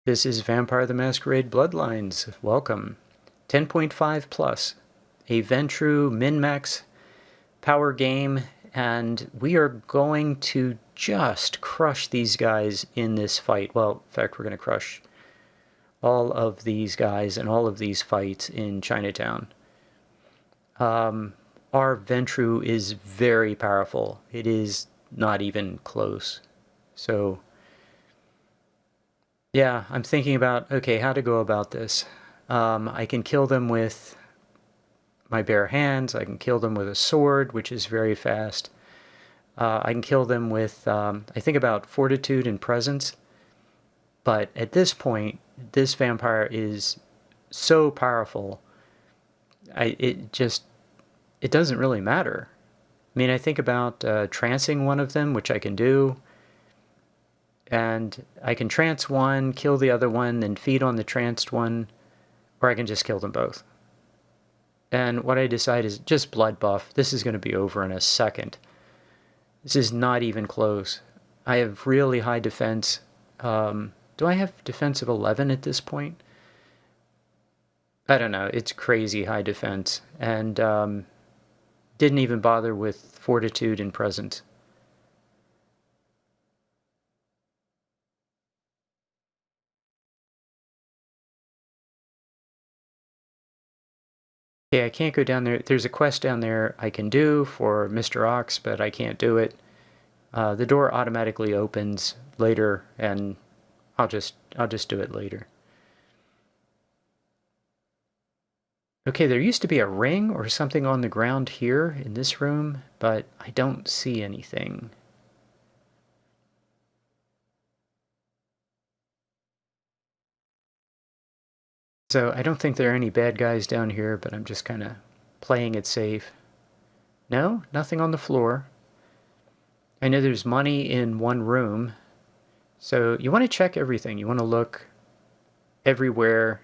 This is Vampire the Masquerade Bloodlines. Welcome. 10.5 plus, a Ventrue min-max power game, and we are going to just crush these guys in this fight. Well, in fact, we're going to crush all of these guys and all of these fights in Chinatown. Our Ventrue is very powerful. It is not even close. So yeah, I'm thinking about, okay, how to go about this. I can kill them with my bare hands. I can kill them with a sword, which is very fast. I can kill them with, I think about fortitude and presence. But at this point, this vampire is so powerful, it doesn't really matter. I mean, I think about trancing one of them, which I can do. And I can trance one, kill the other one, then feed on the tranced one, or I can just kill them both. And what I decide is just blood buff. This is going to be over in a second. This is not even close. I have really high defense. Do I have defense of 11 at this point? I don't know. It's crazy high defense. And didn't even bother with fortitude and presence. Okay, I can't go down there. There's a quest down there I can do for Mr. Ox, but I can't do it. The door automatically opens later, and I'll just do it later. Okay, there used to be a ring or something on the ground here in this room, but I don't see anything. So I don't think there are any bad guys down here, but I'm just kind of playing it safe. No, nothing on the floor. I know there's money in one room. So you want to check everything. You want to look everywhere.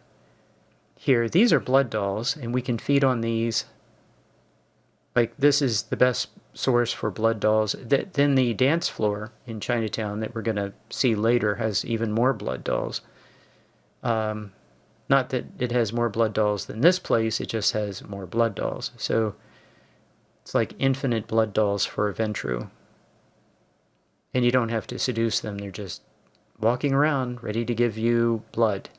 Here, these are blood dolls, and we can feed on these. Like, this is the best source for blood dolls. Then the dance floor in Chinatown that we're going to see later has even more blood dolls. Not that it has more blood dolls than this place, it just has more blood dolls. So it's like infinite blood dolls for a Ventrue. And you don't have to seduce them, they're just walking around ready to give you blood.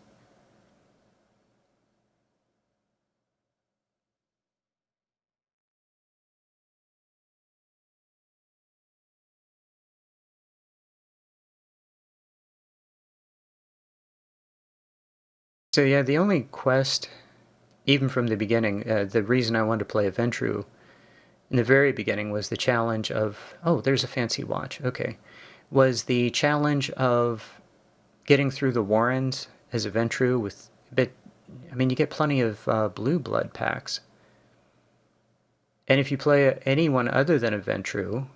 So yeah, the only quest, even from the beginning, the reason I wanted to play a Ventrue in the very beginning was the challenge of, oh, there's a fancy watch, okay, was the challenge of getting through the Warrens as a Ventrue with, but I mean, you get plenty of blue blood packs. And if you play anyone other than a Ventrue,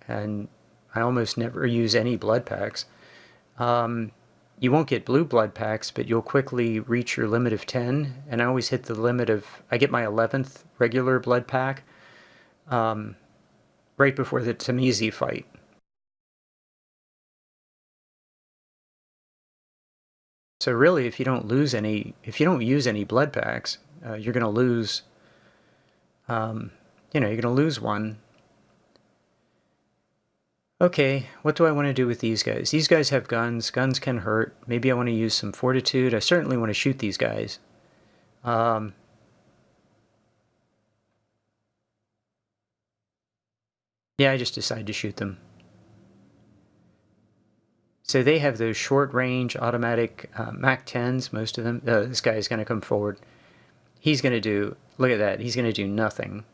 and I almost never use any blood packs, you won't get blue blood packs, but you'll quickly reach your limit of 10. And I always hit the limit of, I get my 11th regular blood pack right before the Tamizi fight. So really, if you don't use any blood packs, you're going to lose, you're going to lose one. Okay, what do I want to do with these guys? These guys have guns. Guns can hurt. Maybe I want to use some fortitude. I certainly want to shoot these guys. Yeah, I just decided to shoot them. So they have those short-range automatic Mac 10s, most of them. This guy is going to come forward. He's going to do, look at that, he's going to do nothing.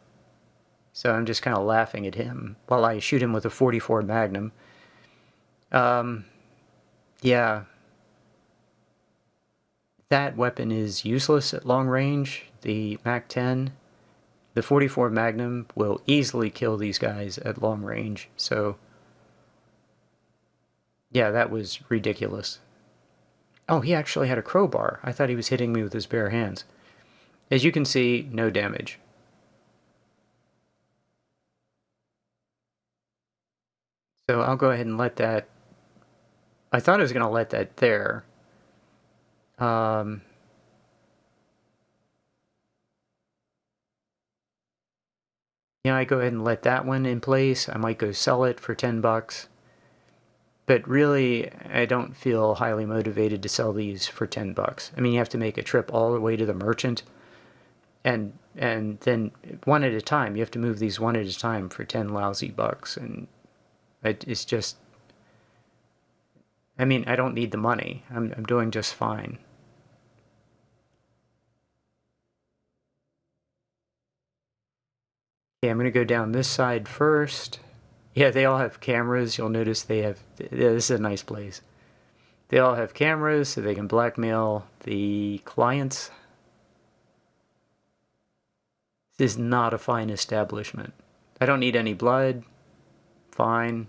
So I'm just kind of laughing at him while I shoot him with a 44 Magnum. Yeah. That weapon is useless at long range, the Mac 10. The 44 Magnum will easily kill these guys at long range, so yeah, that was ridiculous. Oh, he actually had a crowbar. I thought he was hitting me with his bare hands. As you can see, no damage. So I'll go ahead and let that... I thought I was going to let that there, Um, I go ahead and let that one in place. I might go sell it for $10. But really, I don't feel highly motivated to sell these for $10. I mean, you have to make a trip all the way to the merchant, and then one at a time. You have to move these one at a time for 10 lousy bucks, and it's just. I mean, I don't need the money. I'm doing just fine. Okay, I'm gonna go down this side first. Yeah, they all have cameras. You'll notice they have. Yeah, this is a nice place. They all have cameras, so they can blackmail the clients. This is not a fine establishment. I don't need any blood. Fine.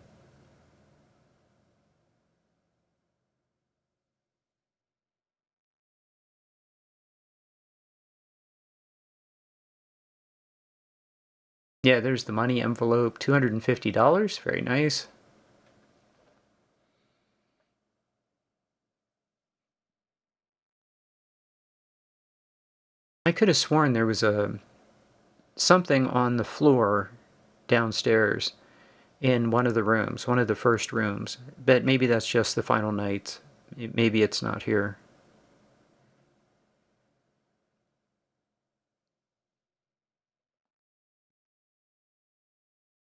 Yeah, there's the money envelope, $250. Very nice. I could have sworn there was something on the floor downstairs in one of the rooms, one of the first rooms. But maybe that's just the final night. Maybe it's not here.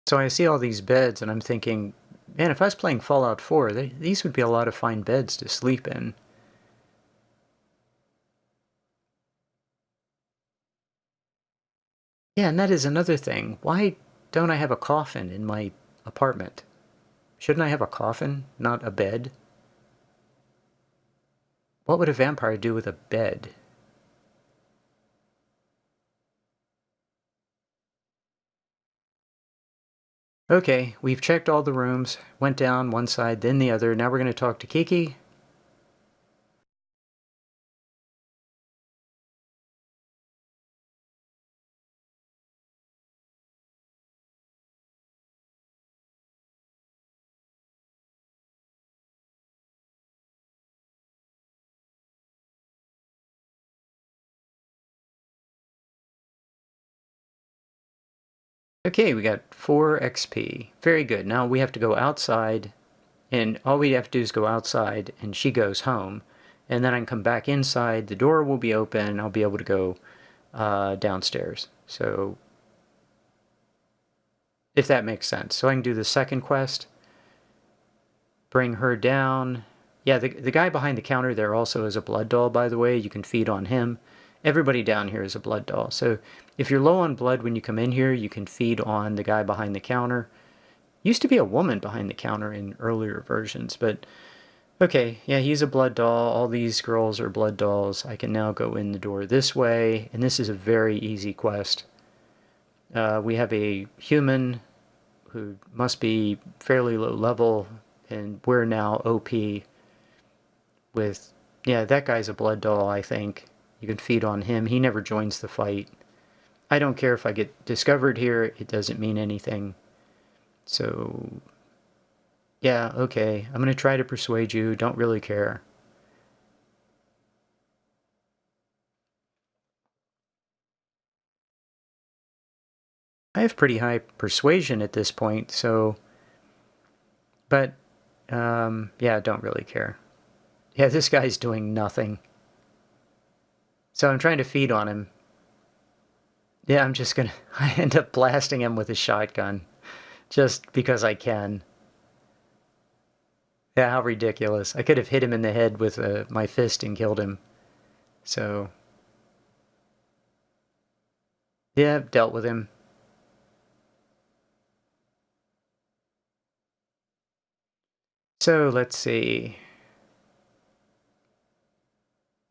So I see all these beds and I'm thinking, man, if I was playing Fallout 4, these would be a lot of fine beds to sleep in. Yeah, and that is another thing. Why don't I have a coffin in my apartment? Shouldn't I have a coffin, not a bed? What would a vampire do with a bed? Okay, we've checked all the rooms, went down one side, then the other. Now we're going to talk to Kiki. Okay, we got 4 XP. Very good. Now we have to go outside, and all we have to do is go outside, and she goes home. And then I can come back inside, the door will be open, and I'll be able to go downstairs. So, if that makes sense. So I can do the second quest, bring her down. Yeah, the guy behind the counter there also is a blood doll, by the way. You can feed on him. Everybody down here is a blood doll. So if you're low on blood when you come in here, you can feed on the guy behind the counter. Used to be a woman behind the counter in earlier versions, but okay, yeah, he's a blood doll. All these girls are blood dolls. I can now go in the door this way, and this is a very easy quest. We have a human who must be fairly low level, and we're now OP with, yeah, that guy's a blood doll, I think. You can feed on him. He never joins the fight. I don't care if I get discovered here. It doesn't mean anything. So, yeah, okay. I'm going to try to persuade you. Don't really care. I have pretty high persuasion at this point, so... But, yeah, don't really care. Yeah, this guy's doing nothing. So I'm trying to feed on him. Yeah, I'm just gonna... I end up blasting him with a shotgun. Just because I can. Yeah, how ridiculous. I could have hit him in the head with my fist and killed him. So... Yeah, dealt with him. So, let's see.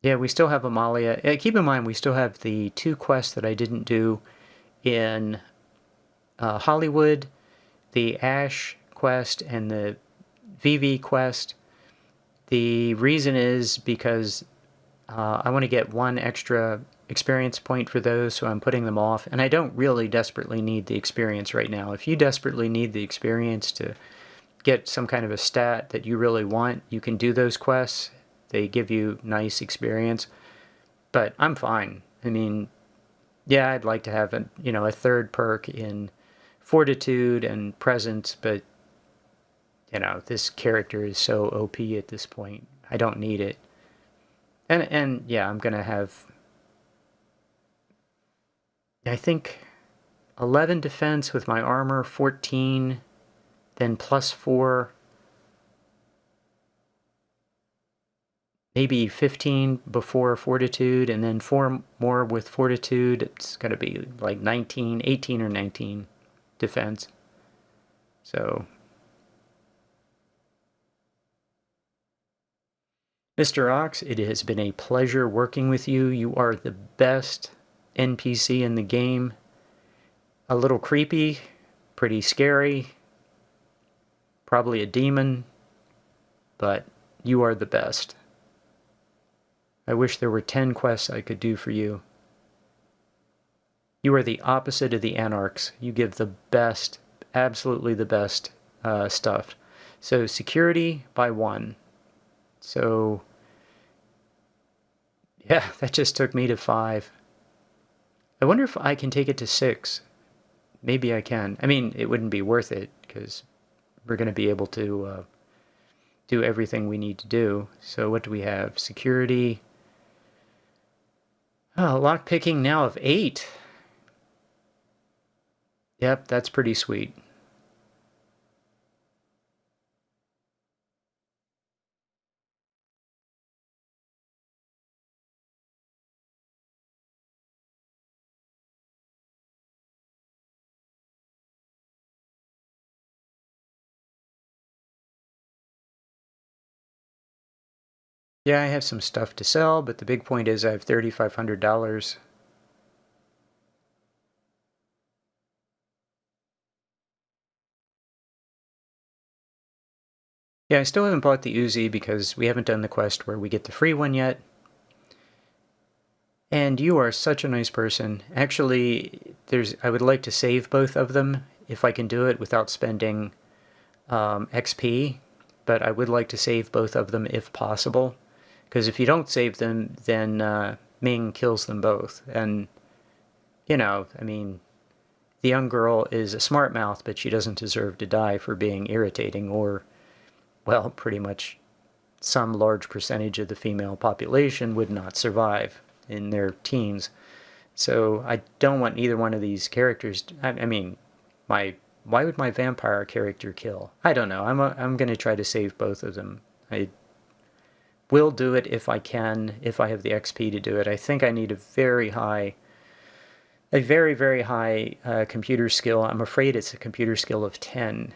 Yeah, we still have Amalia. Keep in mind, we still have the 2 quests that I didn't do in Hollywood. The Ash quest and the VV quest. The reason is because I want to get 1 extra experience point for those, so I'm putting them off. And I don't really desperately need the experience right now. If you desperately need the experience to get some kind of a stat that you really want, you can do those quests. They give you nice experience, but I'm fine. I mean, yeah, I'd like to have a third perk in Fortitude and Presence, but this character is so OP at this point. I don't need it. And yeah, I'm gonna have, I think, 11 defense with my armor, 14, then +4, maybe 15 before Fortitude, and then 4 more with Fortitude. It's gonna be like 19, 18 or 19 defense. So, Mr. Ox, it has been a pleasure working with you. You are the best NPC in the game. A little creepy, pretty scary, probably a demon, but you are the best. I wish there were 10 quests I could do for you. You are the opposite of the Anarchs. You give the best, absolutely the best stuff. So security by 1. So yeah, that just took me to 5. I wonder if I can take it to 6. Maybe I can. I mean, it wouldn't be worth it because we're going to be able to do everything we need to do. So what do we have? Security. Oh, lockpicking now of 8. Yep, that's pretty sweet. Yeah, I have some stuff to sell, but the big point is I have $3,500. Yeah, I still haven't bought the Uzi because we haven't done the quest where we get the free one yet. And you are such a nice person. Actually, I would like to save both of them if I can do it without spending XP, but I would like to save both of them if possible. Because if you don't save them, then Ming kills them both. And, I mean, the young girl is a smart mouth, but she doesn't deserve to die for being irritating or, well, pretty much some large percentage of the female population would not survive in their teens. So I don't want either one of these characters. I mean, why would my vampire character kill? I don't know. I'm going to try to save both of them. I will do it if I can, if I have the XP to do it. I think I need a very, very high computer skill. I'm afraid it's a computer skill of 10.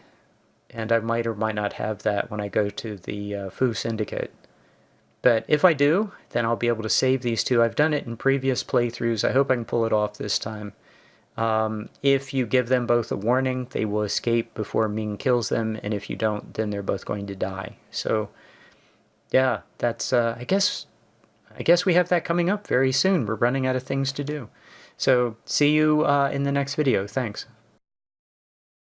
And I might or might not have that when I go to the Fu Syndicate. But if I do, then I'll be able to save these two. I've done it in previous playthroughs. I hope I can pull it off this time. If you give them both a warning, they will escape before Ming kills them, and if you don't, then they're both going to die. So, yeah, that's, I guess we have that coming up very soon. We're running out of things to do. So, see you in the next video. Thanks.